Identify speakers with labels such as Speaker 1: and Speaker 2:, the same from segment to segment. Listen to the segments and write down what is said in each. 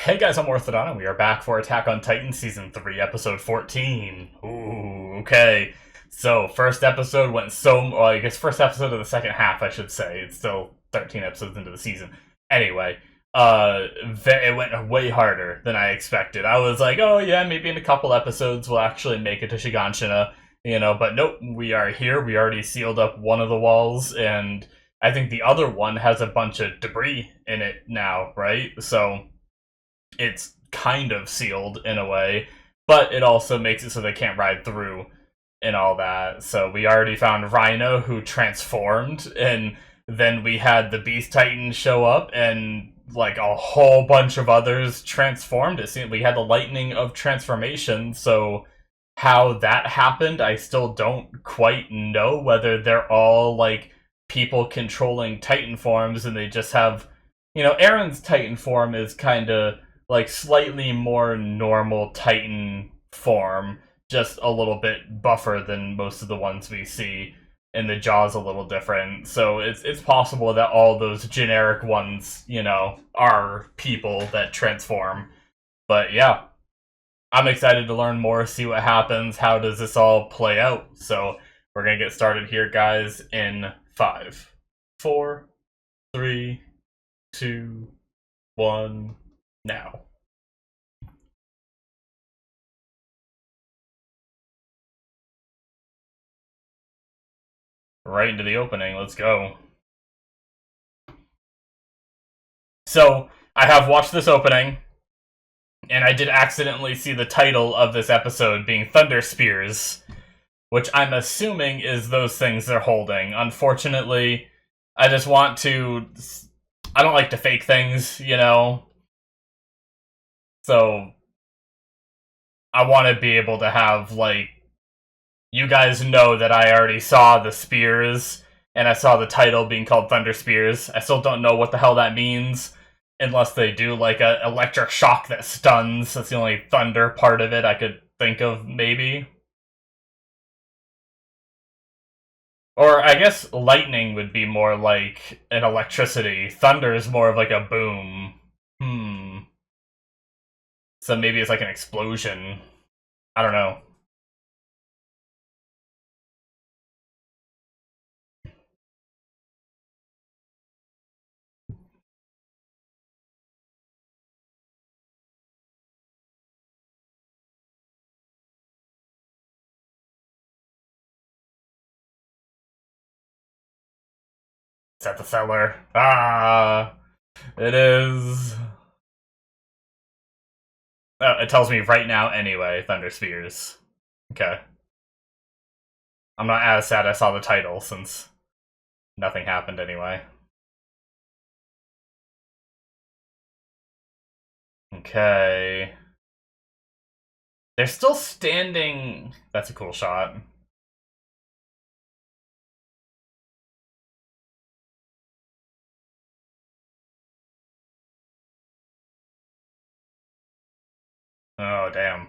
Speaker 1: Hey guys, I'm Morthadon, and we are back for Attack on Titan Season 3, Episode 14. Ooh, okay. So, first episode went well, I guess first episode of the second half, I should say. It's still 13 episodes into the season. Anyway, it went way harder than I expected. I was like, oh yeah, maybe in a couple episodes we'll actually make it to Shiganshina, but nope, we are here. We already sealed up one of the walls, and I think the other one has a bunch of debris in it now, right? So it's kind of sealed in a way, but it also makes it so they can't ride through and all that. So we already found Rhino, who transformed, and then we had the Beast Titan show up, and like a whole bunch of others transformed. It seemed we had the lightning of transformation, so how that happened, I still don't quite know. Whether they're all like people controlling Titan forms and they just have, Aaron's Titan form is kind of like slightly more normal Titan form, just a little bit buffer than most of the ones we see, and the jaw's a little different. So it's possible that all those generic ones, are people that transform. But yeah, I'm excited to learn more, see what happens, how does this all play out. So we're gonna get started here, guys, in 5, 4, 3, 2, 1, now. Right into the opening, let's go. So, I have watched this opening, and I did accidentally see the title of this episode being Thunder Spears, which I'm assuming is those things they're holding. Unfortunately, I just want to... I don't like to fake things, So, I want to be able to have, like, you guys know that I already saw the spears, and I saw the title being called Thunder Spears. I still don't know what the hell that means, unless they do like a electric shock that stuns. That's the only thunder part of it I could think of, maybe. Or I guess lightning would be more like an electricity. Thunder is more of like a boom. So maybe it's like an explosion. I don't know. Is that the cellar? Ah, it is. Oh, it tells me right now anyway, Thunder Spears. Okay. I'm not as sad I saw the title, since nothing happened anyway. Okay. They're still standing... That's a cool shot. Oh, damn.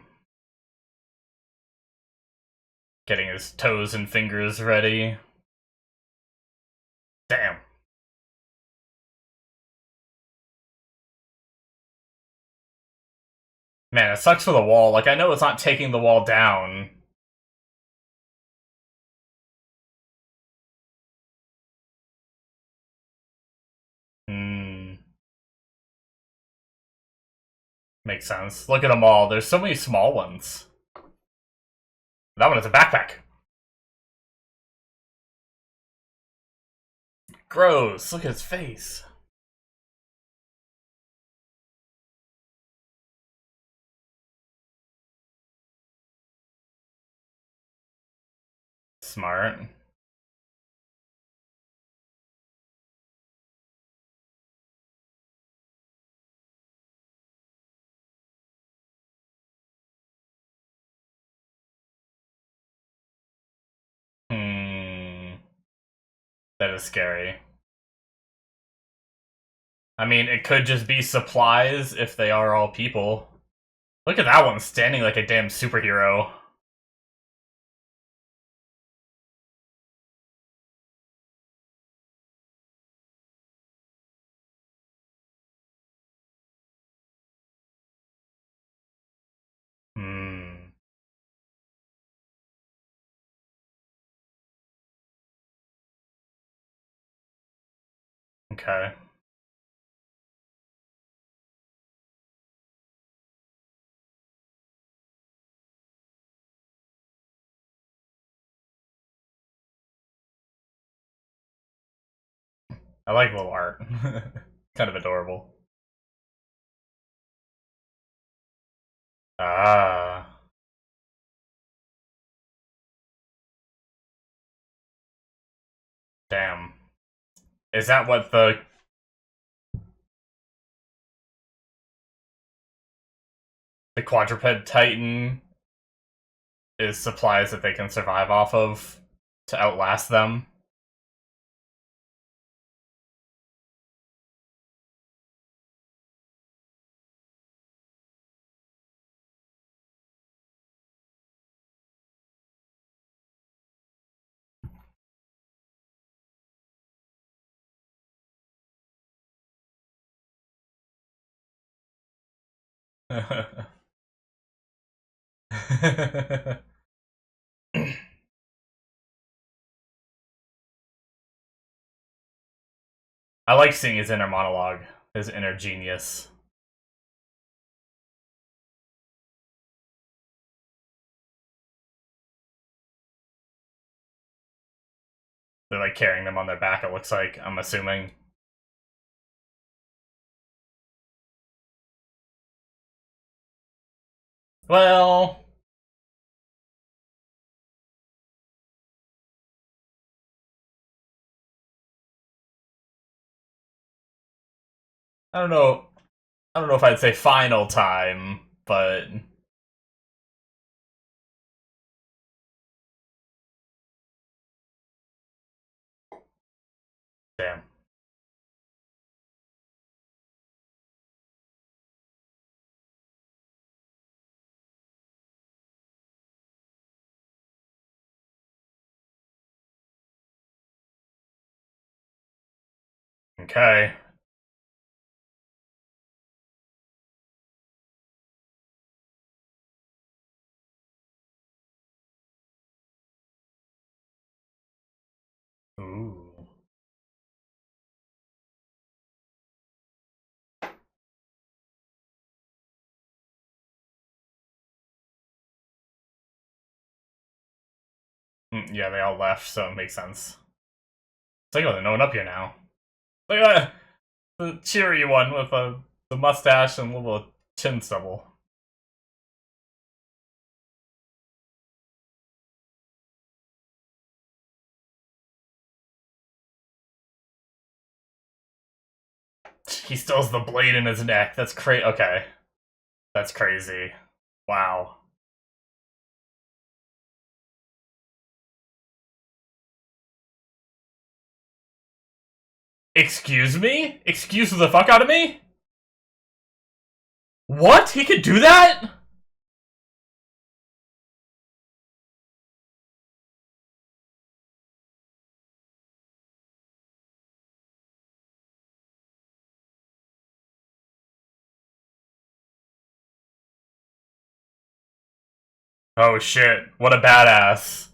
Speaker 1: Getting his toes and fingers ready. Damn. Man, it sucks for the wall. Like, I know it's not taking the wall down. Hmm. Makes sense. Look at them all. There's so many small ones. That one is a backpack. Gross. Look at his face. Smart. Hmm. That is scary. I mean, it could just be supplies if they are all people. Look at that one standing like a damn superhero. Okay. I like little art. Kind of adorable. Ah. Damn. Is that what the quadruped titan is supplies that they can survive off of to outlast them? I like seeing his inner monologue, his inner genius. They're like carrying them on their back, it looks like, I'm assuming. Well, I don't know. I don't know if I'd say final time, but damn. Okay. Ooh. Yeah, they all left, so it makes sense. It's like, oh, there's no one up here now. Look at that! The cheery one with the mustache and little chin stubble. He still has the blade in his neck. That's crazy. Okay. That's crazy. Wow. Excuse me? Excuse the fuck out of me? What? He could do that? Oh shit. What a badass.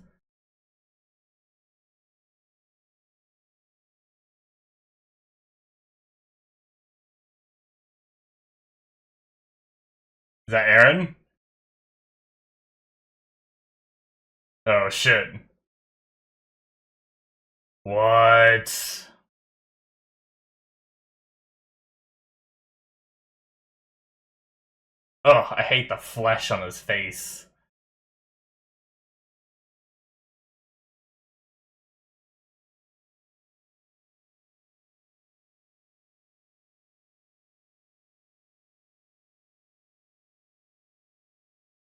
Speaker 1: Is that Aaron? Oh shit. What? Ugh, I hate the flesh on his face.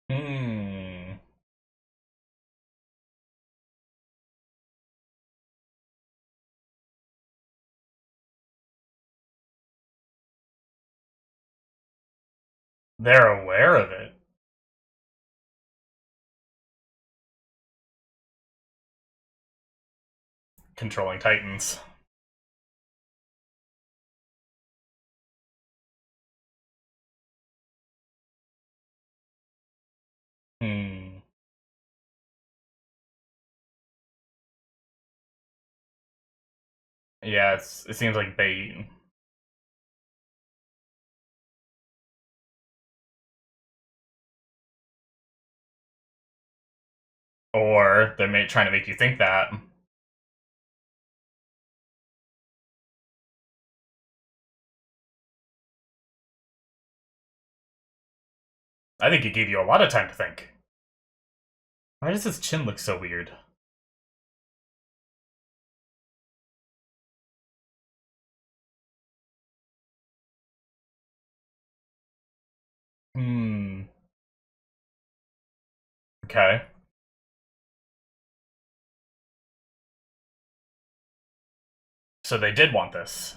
Speaker 1: Hmm. They're aware of it. Controlling Titans. Hmm. Yeah, it seems like bait. Or they're trying to make you think that. I think it gave you a lot of time to think. Why does his chin look so weird? Hmm. Okay. So they did want this.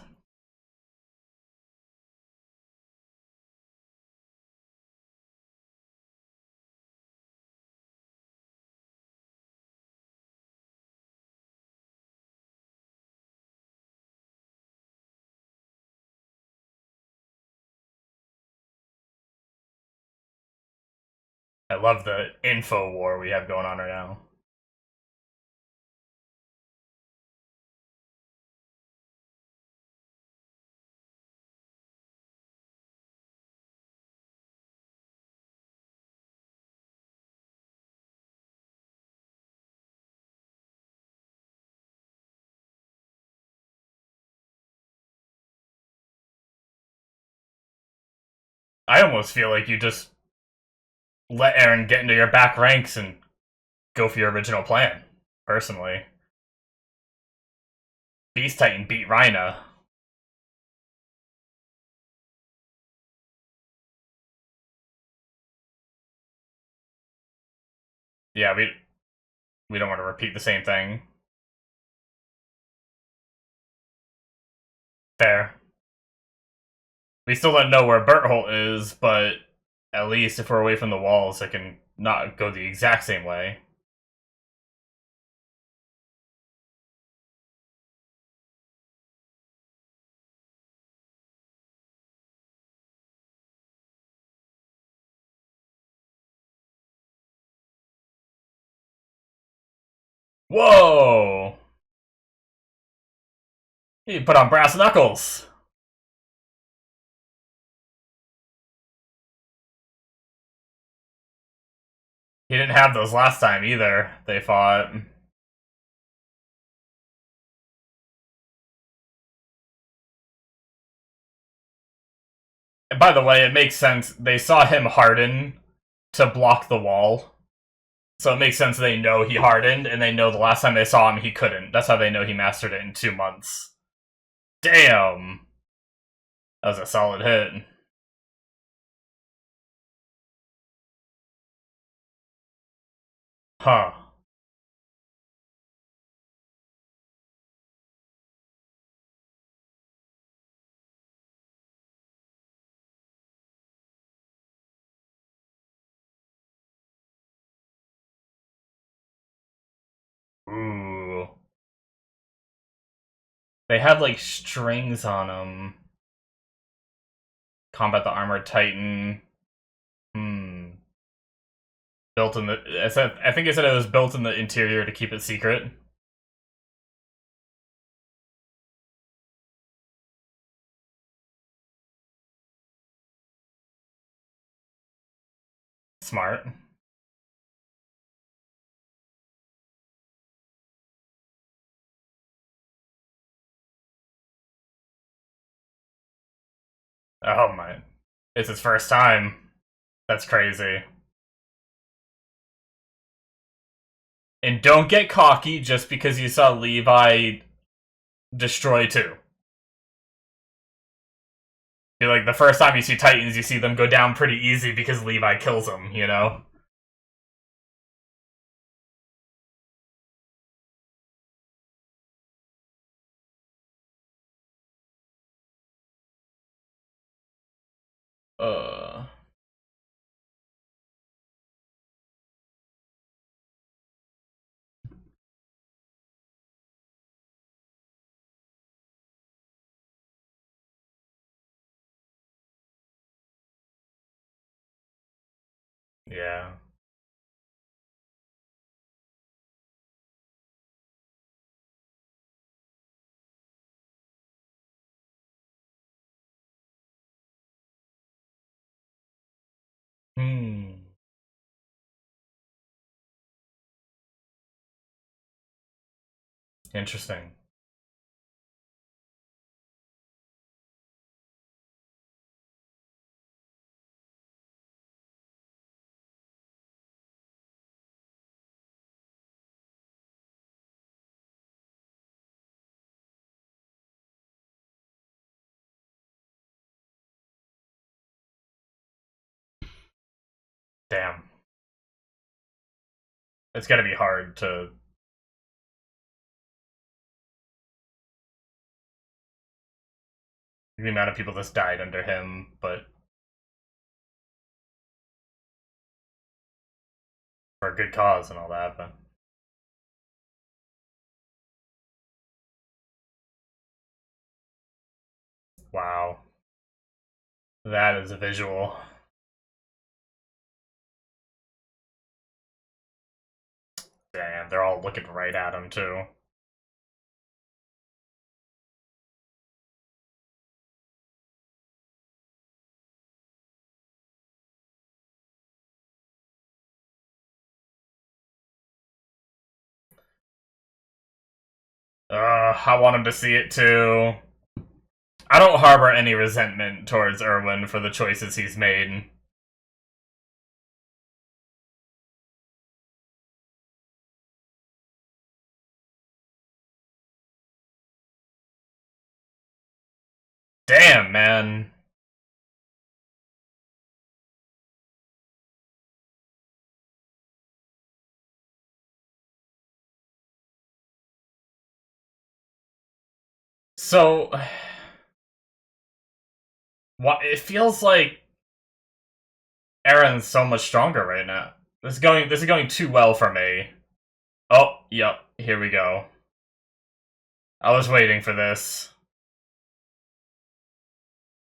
Speaker 1: I love the info war we have going on right now. I almost feel like you just let Aaron get into your back ranks and go for your original plan, personally. Beast Titan beat Rhina. Yeah, we don't want to repeat the same thing. Fair. We still don't know where Bertholt is, but at least if we're away from the walls, it can not go the exact same way. Whoa! He put on brass knuckles! He didn't have those last time either, they fought. And by the way, it makes sense. They saw him harden to block the wall. So it makes sense they know he hardened, and they know the last time they saw him, he couldn't. That's how they know he mastered it in 2 months. Damn! That was a solid hit. Huh. Ooh. They have, like, strings on them. Combat the Armored Titan. Hmm. Built in the... I think it said it was built in the interior to keep it secret. Smart. Oh my. It's his first time. That's crazy. And don't get cocky just because you saw Levi destroy two. You're like, the first time you see Titans, you see them go down pretty easy because Levi kills them, you know? Uh... Yeah. Interesting. Damn. It's gotta be hard to... The amount of people that's died under him, but... For a good cause and all that, but... Wow. That is a visual. Damn, they're all looking right at him, too. I want him to see it, too. I don't harbor any resentment towards Erwin for the choices he's made. Damn, man. So... What, it feels like Aaron's so much stronger right now. This is going too well for me. Oh, yep, here we go. I was waiting for this.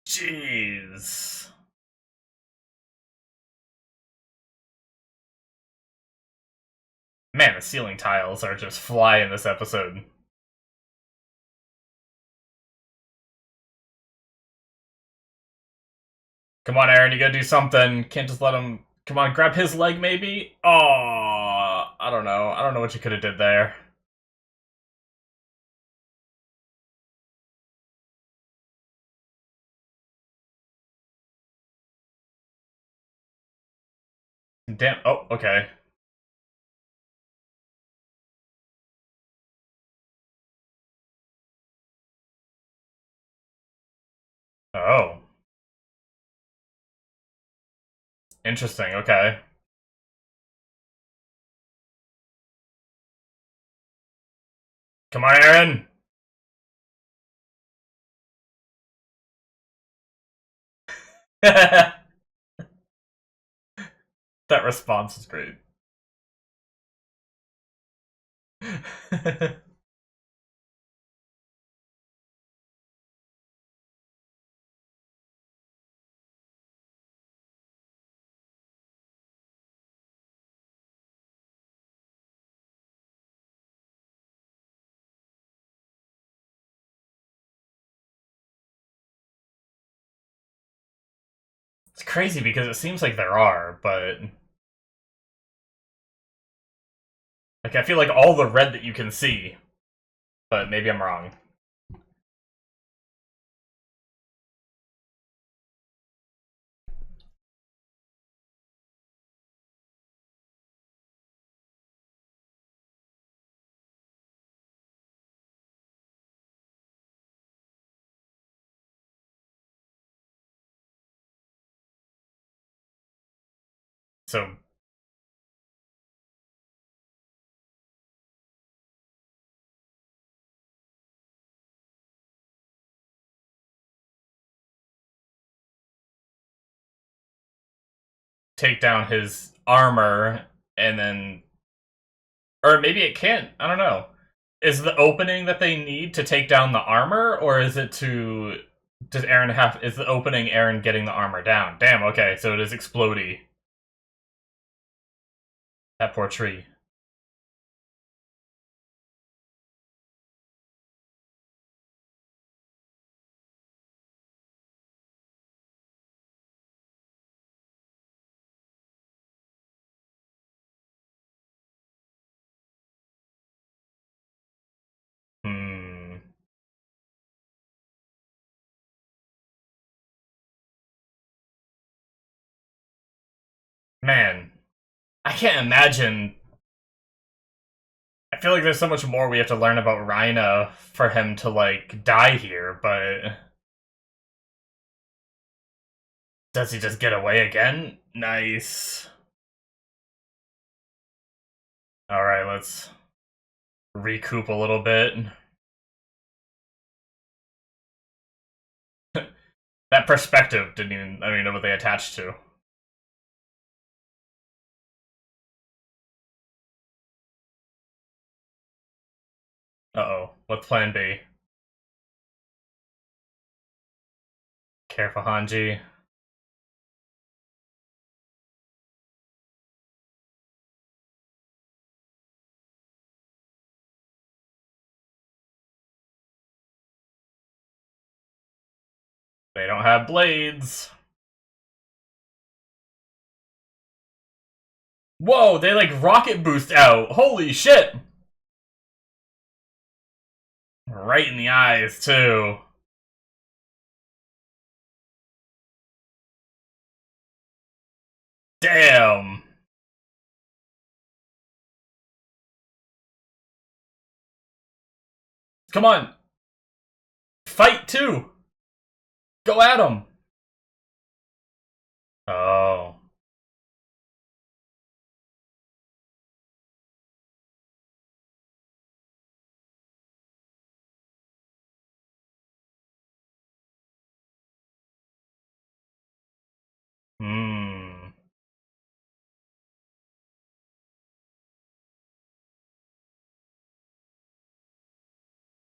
Speaker 1: Jeez. Man, the ceiling tiles are just flying this episode. Come on, Aaron, you gotta do something. Can't just let him... Come on, grab his leg, maybe? Oh, I don't know. I don't know what you could have did there. Damn. Oh, okay. Oh. Interesting, okay. Come on, Aaron! That response is great. It's crazy because it seems like there are, but... Like, I feel like all the red that you can see. But maybe I'm wrong. So, take down his armor, and then... Or maybe it can't, I don't know. Is the opening that they need to take down the armor, or is it to... Does Aaron have... Is the opening Aaron getting the armor down? Damn, okay, so it is explodey. That poor tree. Man, I can't imagine. I feel like there's so much more we have to learn about Rhina for him to, like, die here, but... Does he just get away again? Nice. Alright, let's recoup a little bit. That perspective didn't even, I don't even know what they attached to. Uh-oh, what's plan B? Careful, Hanji. They don't have blades. Whoa, they like rocket boost out. Holy shit! Right in the eyes, too. Damn. Come on. Fight, too. Go at him. Oh. Hmm.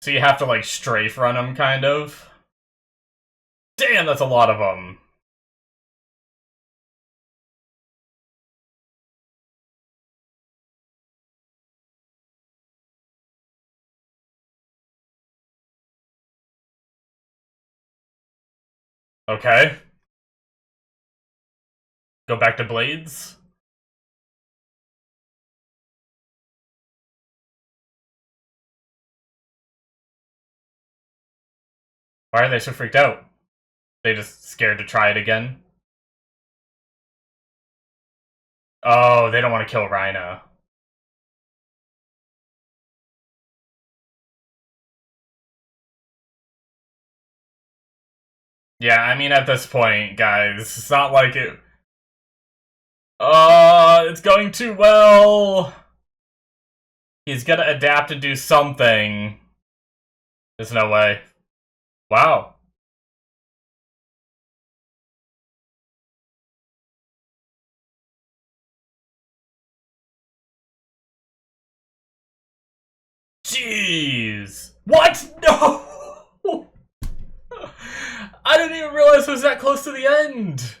Speaker 1: So you have to, like, strafe run them, kind of? Damn, that's a lot of them. Okay. Go back to blades? Why are they so freaked out? They just scared to try it again? Oh, they don't want to kill Rhina. Yeah, I mean, at this point, guys, it's not like it... it's going too well! He's gonna adapt and do something. There's no way. Wow. Jeez! What? No! I didn't even realize it was that close to the end!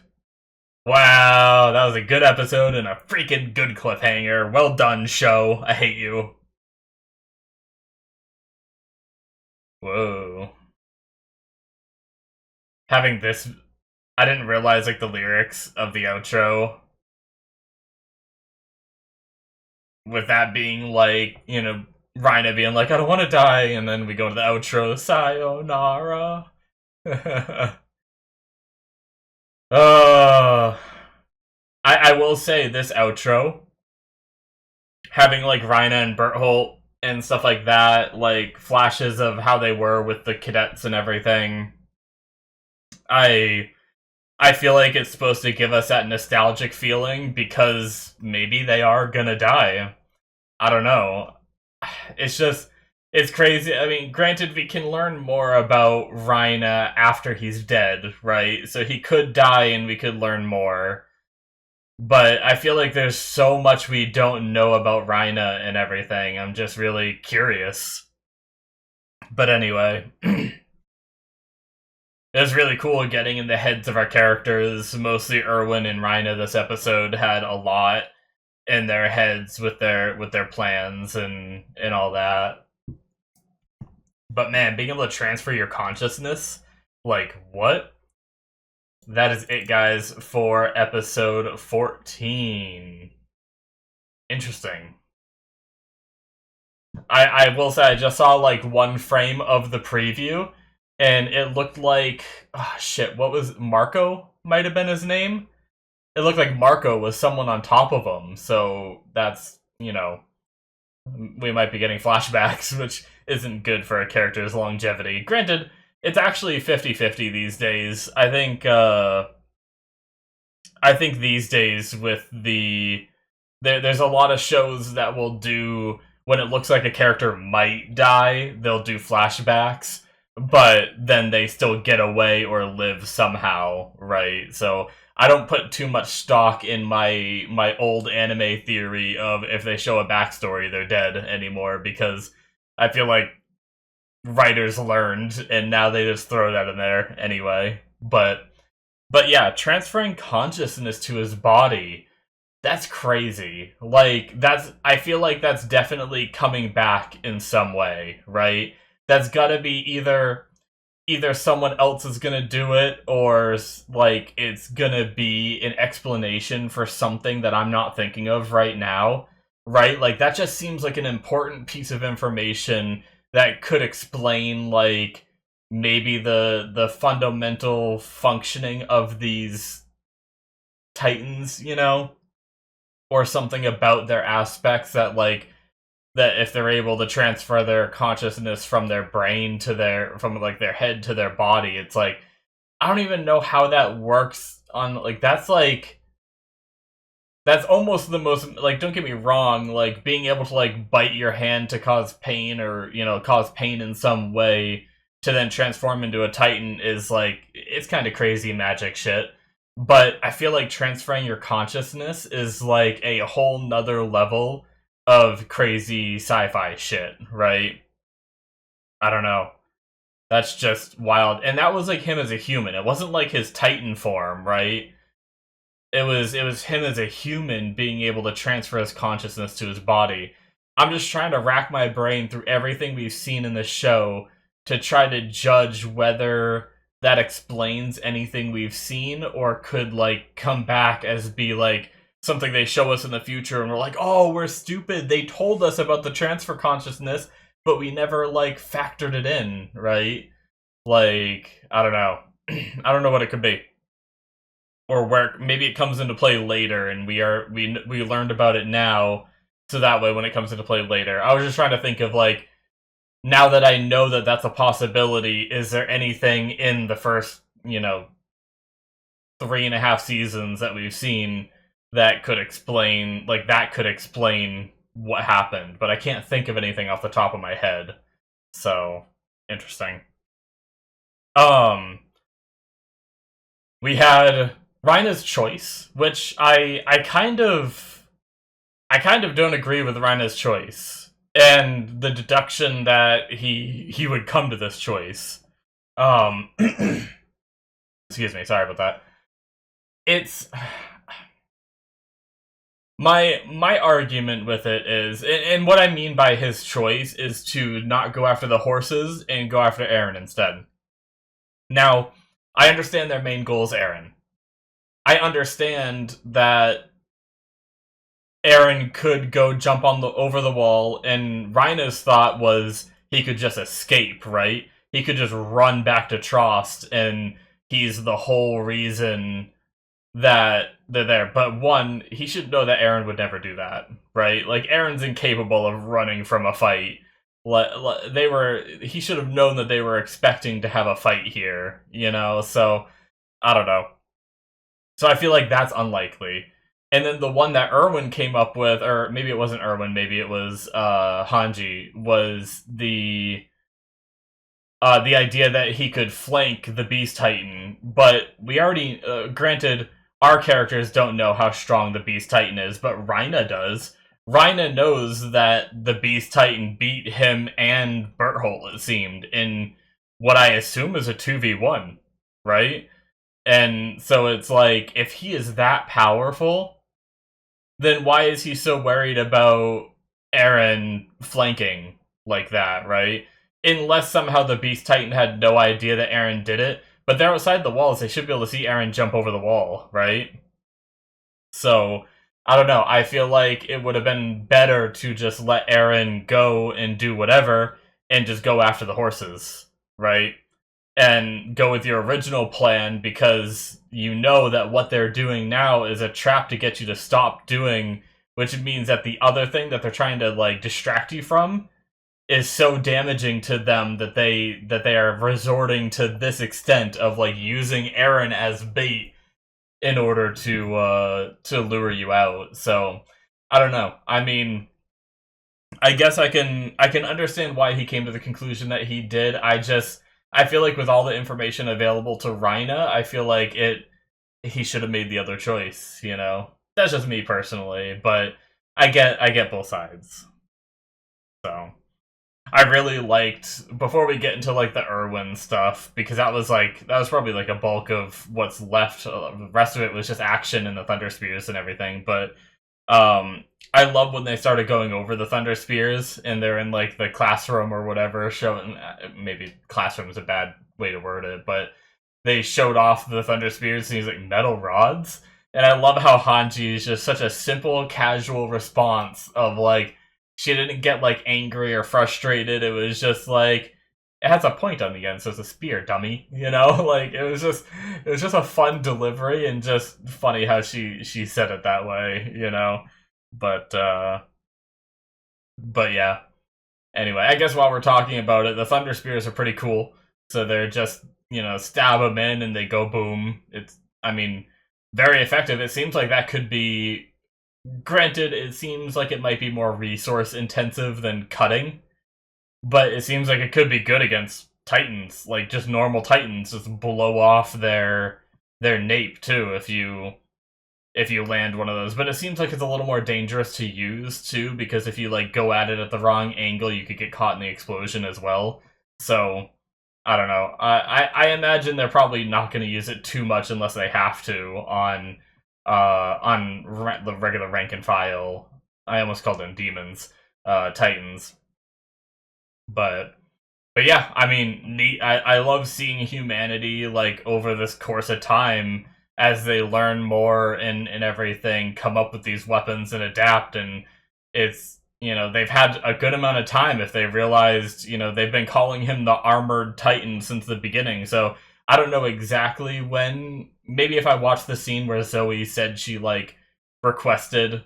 Speaker 1: Wow, that was a good episode and a freaking good cliffhanger. Well done, show. I hate you. Whoa. Having this... I didn't realize, like, the lyrics of the outro. With that being, like, you know, Rhina being like, I don't want to die, and then we go to the outro, sayonara. uh, I will say, this outro, having, like, Rhina and Berthold and stuff like that, like, flashes of how they were with the cadets and everything, I feel like it's supposed to give us that nostalgic feeling, because maybe they are gonna die. I don't know. It's just, it's crazy. I mean, granted, we can learn more about Rhina after he's dead, right? So he could die and we could learn more. But I feel like there's so much we don't know about Rhina and everything. I'm just really curious. But anyway, it was really cool getting in the heads of our characters. Mostly Erwin and Rhina this episode had a lot in their heads with their plans and all that. But man, being able to transfer your consciousness, like, what? That is it, guys, for episode 14. Interesting. I will say, I just saw, like, one frame of the preview, and it looked like... Oh, shit, what was... Marco might have been his name? it looked like Marco was someone on top of him. So that's, we might be getting flashbacks, which isn't good for a character's longevity. Granted, it's actually 50-50 these days. I think these days with there's a lot of shows that will do, when it looks like a character might die, they'll do flashbacks, but then they still get away or live somehow, right? So I don't put too much stock in my old anime theory of if they show a backstory, they're dead anymore, because I feel like writers learned and now they just throw that in there anyway. But yeah, transferring consciousness to his body, that's crazy. Like, I feel like that's definitely coming back in some way, right? That's gotta be either someone else is gonna do it, or like it's gonna be an explanation for something that I'm not thinking of right now, right? Like, that just seems like an important piece of information that could explain, like, maybe the fundamental functioning of these titans, or something about their aspects that, like, that if they're able to transfer their consciousness from their brain to from like their head to their body, it's like, I don't even know how that works on, that's almost the most, like, don't get me wrong, like, being able to, like, bite your hand to cause pain, or, cause pain in some way to then transform into a titan is, like, it's kind of crazy magic shit. But I feel like transferring your consciousness is, like, a whole nother level of crazy sci-fi shit, right? I don't know. That's just wild. And that was, like, him as a human. It wasn't, like, his titan form, right? It was him as a human being able to transfer his consciousness to his body. I'm just trying to rack my brain through everything we've seen in this show to try to judge whether that explains anything we've seen, or could, like, come back as be, like, something they show us in the future and we're like, oh, we're stupid, they told us about the transfer consciousness, but we never, like, factored it in, right? Like, I don't know. I don't know what it could be. Or where maybe it comes into play later and we learned about it now, so that way when it comes into play later. I was just trying to think of, like, now that I know that that's a possibility, is there anything in the first, 3.5 seasons that we've seen that could explain, what happened, but I can't think of anything off the top of my head. So, interesting. We had Rhina's choice, which I kind of don't agree with Rhina's choice, and the deduction that he would come to this choice. Excuse me, sorry about that. It's my argument with it is, and what I mean by his choice is to not go after the horses and go after Eren instead. Now, I understand their main goal is Eren. I understand that Eren could go jump over the wall, and Rhina's thought was he could just escape, right? He could just run back to Trost, and he's the whole reason that they're there. But one, he should know that Eren would never do that, right? Like, Eren's incapable of running from a fight. He should have known that they were expecting to have a fight here, so I don't know. So I feel like that's unlikely. And then the one that Erwin came up with, or maybe it wasn't Erwin, maybe it was Hanji, was the idea that he could flank the Beast Titan. But we already, granted, our characters don't know how strong the Beast Titan is, but Rhina does. Rhina knows that the Beast Titan beat him and Berthold, it seemed, in what I assume is a 2v1, right? And so it's like, if he is that powerful, then why is he so worried about Eren flanking like that, right? Unless somehow the Beast Titan had no idea that Eren did it, but they're outside the walls, they should be able to see Eren jump over the wall, right? So, I don't know, I feel like it would have been better to just let Eren go and do whatever, and just go after the horses, right? and go with your original plan because you know that what they're doing now is a trap to get you to stop doing, which means that the other thing that they're trying to like distract you from is so damaging to them that they are resorting to this extent of like using Aaron as bait in order to lure you out. So I don't know. I mean, I guess I can understand why he came to the conclusion that he did. I feel like with all the information available to Rhina, I feel like he should have made the other choice, you know? That's just me personally, but I get both sides. So I really liked before we get into like the Erwin stuff, because that was probably like a bulk of what's left. The rest of it was just action and the Thunder Spears and everything. But I love when they started going over the Thunder Spears and they're in like the classroom or whatever, showing maybe classroom is a bad way to word it, but they showed off the Thunder Spears and he's like metal rods. And I love how Hanji is just such a simple, casual response of like she didn't get like angry or frustrated. It was just like it has a point on the end, so it's a spear, dummy. You know, like it was just a fun delivery and just funny how she said it that way. You know, but but yeah. Anyway, I guess while we're talking about it, the Thunder Spears are pretty cool. So they're just, you know, stab them in and they go boom. It's, I mean, very effective. It seems like that could be, granted, it seems like it might be more resource intensive than cutting, but it seems like it could be good against Titans, like just normal Titans, just blow off their nape too if you land one of those. But it seems like it's a little more dangerous to use too, because if you like go at it at the wrong angle, you could get caught in the explosion as well. So I don't know. I imagine they're probably not going to use it too much unless they have to the regular rank and file. I almost called them demons, Titans. But yeah, I mean, neat. I love seeing humanity like over this course of time as they learn more and everything, come up with these weapons and adapt. And it's, you know, they've had a good amount of time if they realized, you know, they've been calling him the Armored Titan since the beginning. So I don't know exactly when. Maybe if I watched the scene where Zoe said she like requested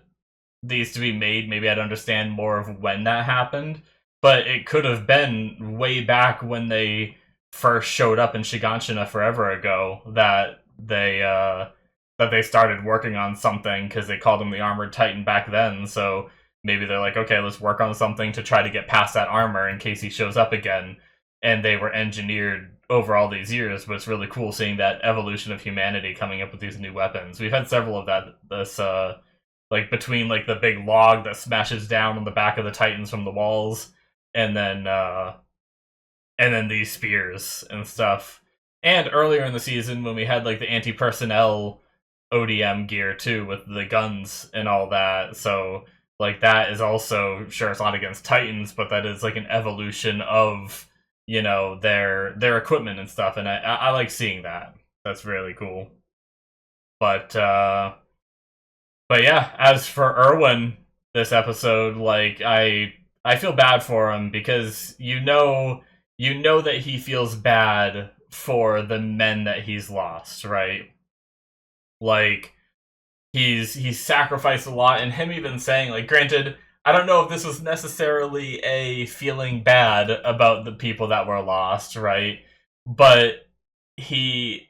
Speaker 1: these to be made, maybe I'd understand more of when that happened. But it could have been way back when they first showed up in Shiganshina forever ago that they started working on something, because they called him the Armored Titan back then. So maybe they're like, okay, let's work on something to try to get past that armor in case he shows up again. And they were engineered over all these years, but it's really cool seeing that evolution of humanity coming up with these new weapons. We've had several of this like between like the big log that smashes down on the back of the Titans from the walls, and then these spears and stuff. And earlier in the season when we had like the anti-personnel ODM gear too with the guns and all that. So like that is also, sure, it's not against Titans, but that is like an evolution of, you know, their equipment and stuff, and I like seeing that. That's really cool. But yeah, as for Erwin this episode, like I feel bad for him because you know that he feels bad for the men that he's lost, right? Like he's sacrificed a lot, and him even saying, like, granted, I don't know if this was necessarily a feeling bad about the people that were lost, right? But he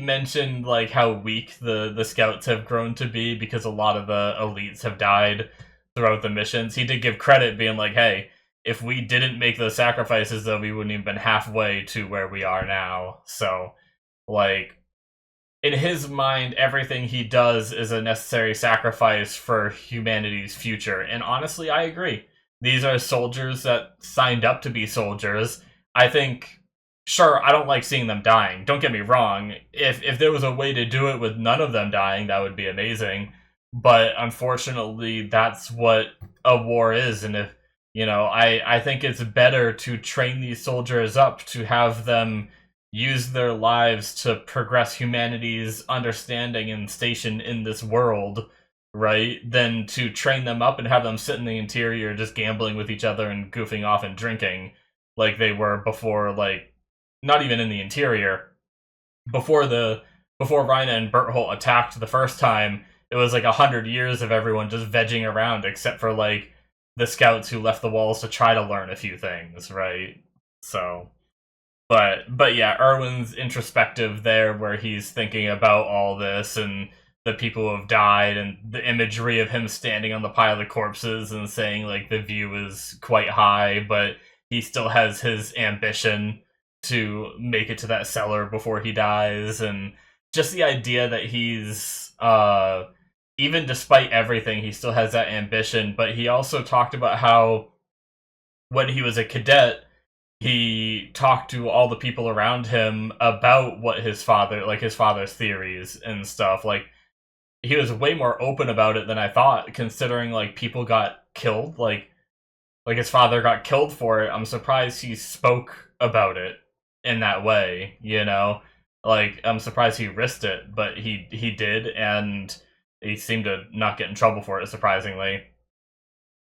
Speaker 1: mentioned like how weak the scouts have grown to be because a lot of the elites have died throughout the missions. He did give credit, being like, hey, if we didn't make those sacrifices, though, we wouldn't even been halfway to where we are now. So like in his mind, everything he does is a necessary sacrifice for humanity's future. And honestly, I agree. These are soldiers that signed up to be soldiers. I think, sure, I don't like seeing them dying. Don't get me wrong. If there was a way to do it with none of them dying, that would be amazing. But unfortunately, that's what a war is. And if, you know, I think it's better to train these soldiers up to have them use their lives to progress humanity's understanding and station in this world, right? Than to train them up and have them sit in the interior just gambling with each other and goofing off and drinking like they were before, like, not even in the interior, before the before Rhina and Berthold attacked the first time, it was like 100 years of everyone just vegging around, except for like the scouts who left the walls to try to learn a few things, right? So, but yeah, Erwin's introspective there, where he's thinking about all this and the people who have died, and the imagery of him standing on the pile of corpses and saying like the view is quite high, but he still has his ambition to make it to that cellar before he dies, and just the idea that he's even despite everything, he still has that ambition. But he also talked about how when he was a cadet, he talked to all the people around him about what his father, like his father's theories and stuff. Like, he was way more open about it than I thought, considering like people got killed, like his father got killed for it. I'm surprised he spoke about it in that way, you know? Like, I'm surprised he risked it, but he did, and he seemed to not get in trouble for it, surprisingly.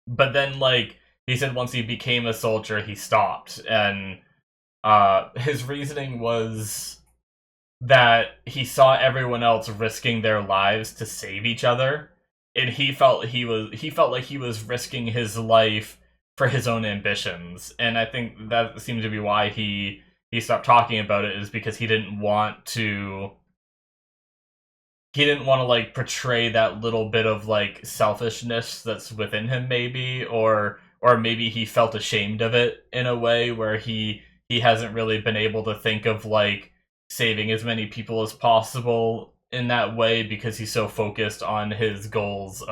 Speaker 1: But then, like, he said once he became a soldier, he stopped, and his reasoning was that he saw everyone else risking their lives to save each other, and he felt like he was risking his life for his own ambitions. And I think that seems to be why he stopped talking about it, is because he didn't want to like portray that little bit of like selfishness that's within him, maybe, or maybe he felt ashamed of it in a way where he hasn't really been able to think of like saving as many people as possible in that way, because he's so focused on his goals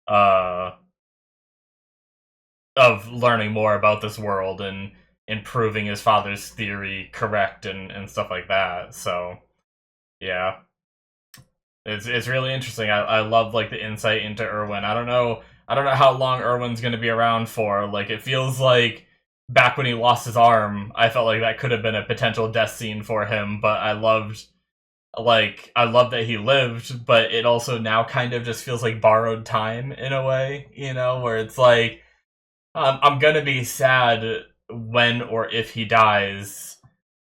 Speaker 1: uh of learning more about this world and proving his father's theory correct and stuff like that. So yeah, it's really interesting. I love like the insight into Erwin. I don't know how long Erwin's going to be around for. Like, it feels like back when he lost his arm, I felt like that could have been a potential death scene for him. But I love that he lived. But it also now kind of just feels like borrowed time in a way, you know, where it's like, I'm gonna be sad when or if he dies.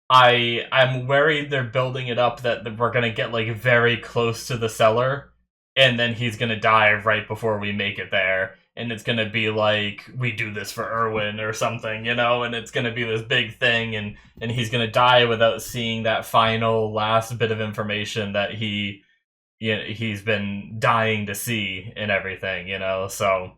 Speaker 1: I'm worried they're building it up that we're gonna get like very close to the cellar, and then he's gonna die right before we make it there, and it's gonna be like we do this for Erwin or something, you know, and it's gonna be this big thing, and he's gonna die without seeing that final last bit of information that he's been dying to see and everything, you know. So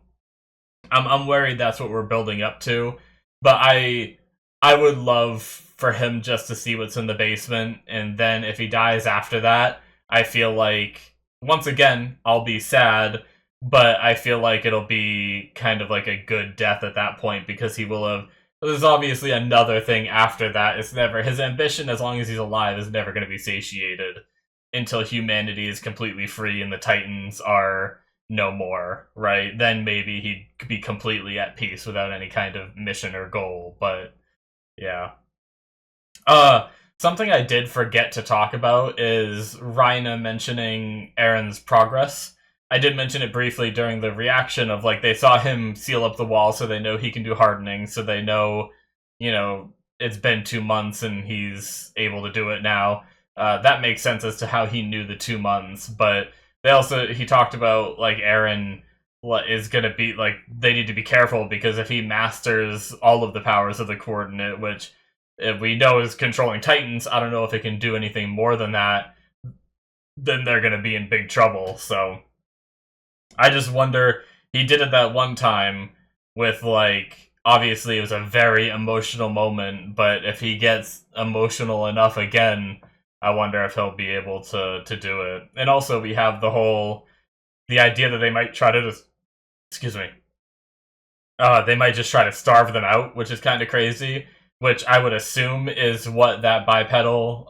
Speaker 1: I'm worried that's what we're building up to, but I would love for him just to see what's in the basement, and then if he dies after that, I feel like once again I'll be sad, but I feel like it'll be kind of like a good death at that point, because he will have. There's obviously another thing after that. It's never his ambition, as long as he's alive, is never going to be satiated until humanity is completely free and the Titans are no more, right? Then maybe he'd be completely at peace without any kind of mission or goal. But yeah. Something I did forget to talk about is Rhina mentioning Aaron's progress. I did mention it briefly during the reaction of like they saw him seal up the wall, so they know he can do hardening, so they know, you know, it's been 2 months and he's able to do it now. That makes sense as to how he knew the 2 months, but he talked about like Aaron what is going to be like they need to be careful, because if he masters all of the powers of the coordinate, which if we know is controlling Titans, I don't know if it can do anything more than that, then they're going to be in big trouble. So I just wonder, he did it that one time with like, obviously it was a very emotional moment, but if he gets emotional enough again, I wonder if he'll be able to do it. And also we have the idea that they might try to just, excuse me, they might just try to starve them out, which is kind of crazy, which I would assume is what that bipedal,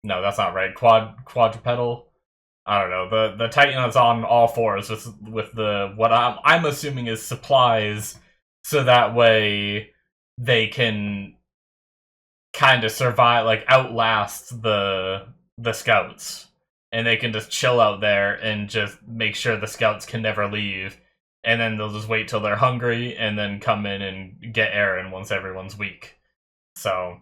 Speaker 1: no, that's not right, quadrupedal, I don't know, the Titan that's on all fours with the, what I'm assuming is supplies, so that way they can kind of survive, like outlast the scouts, and they can just chill out there and just make sure the scouts can never leave, and then they'll just wait till they're hungry and then come in and get Aaron once everyone's weak. So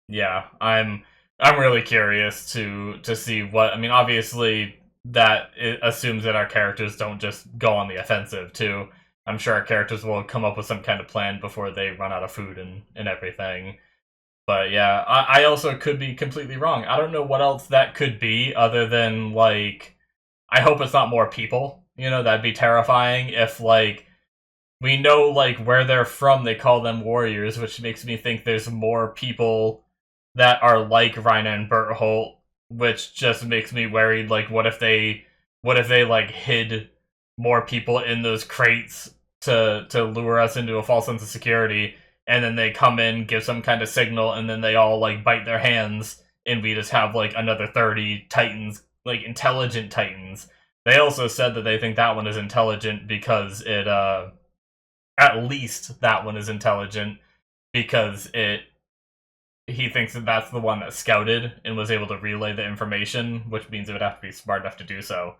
Speaker 1: Yeah, I'm really curious to see what. I mean, obviously that it assumes that our characters don't just go on the offensive too. I'm sure our characters will come up with some kind of plan before they run out of food and everything. But yeah, I also could be completely wrong. I don't know what else that could be other than like I hope it's not more people. You know, that'd be terrifying if like we know like where they're from, they call them warriors, which makes me think there's more people that are like Reina and Berthold, which just makes me worried. Like, what if they like hid more people in those crates to lure us into a false sense of security, and then they come in, give some kind of signal, and then they all like bite their hands, and we just have like another 30 Titans, like intelligent Titans. They also said that they think that one is intelligent because it at least that one is intelligent because it he thinks that that's the one that scouted and was able to relay the information, which means it would have to be smart enough to do so.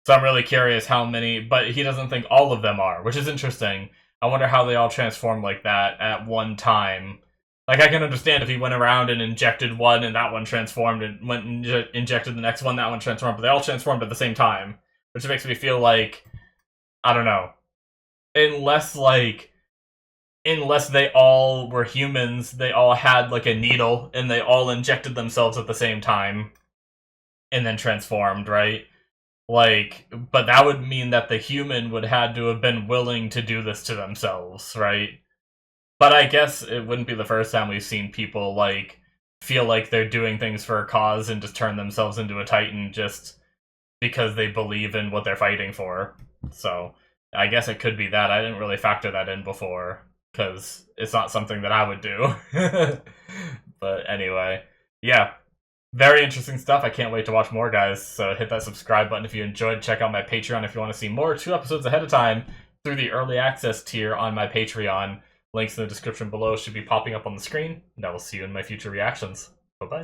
Speaker 1: So I'm really curious how many, but he doesn't think all of them are, which is interesting. I wonder how they all transform like that at one time. Like, I can understand if he went around and injected one and that one transformed and went and injected the next one, that one transformed, but they all transformed at the same time, which makes me feel like, I don't know, unless like unless they all were humans, they all had like a needle and they all injected themselves at the same time and then transformed, right? Like, but that would mean that the human would had to have been willing to do this to themselves, right? But I guess it wouldn't be the first time we've seen people like feel like they're doing things for a cause and just turn themselves into a titan just because they believe in what they're fighting for. So I guess it could be that. I didn't really factor that in before because it's not something that I would do. But anyway, yeah, very interesting stuff. I can't wait to watch more, guys. So hit that subscribe button if you enjoyed. Check out my Patreon if you want to see more 2 episodes ahead of time through the early access tier on my Patreon. Links in the description below should be popping up on the screen, and I will see you in my future reactions. Bye bye.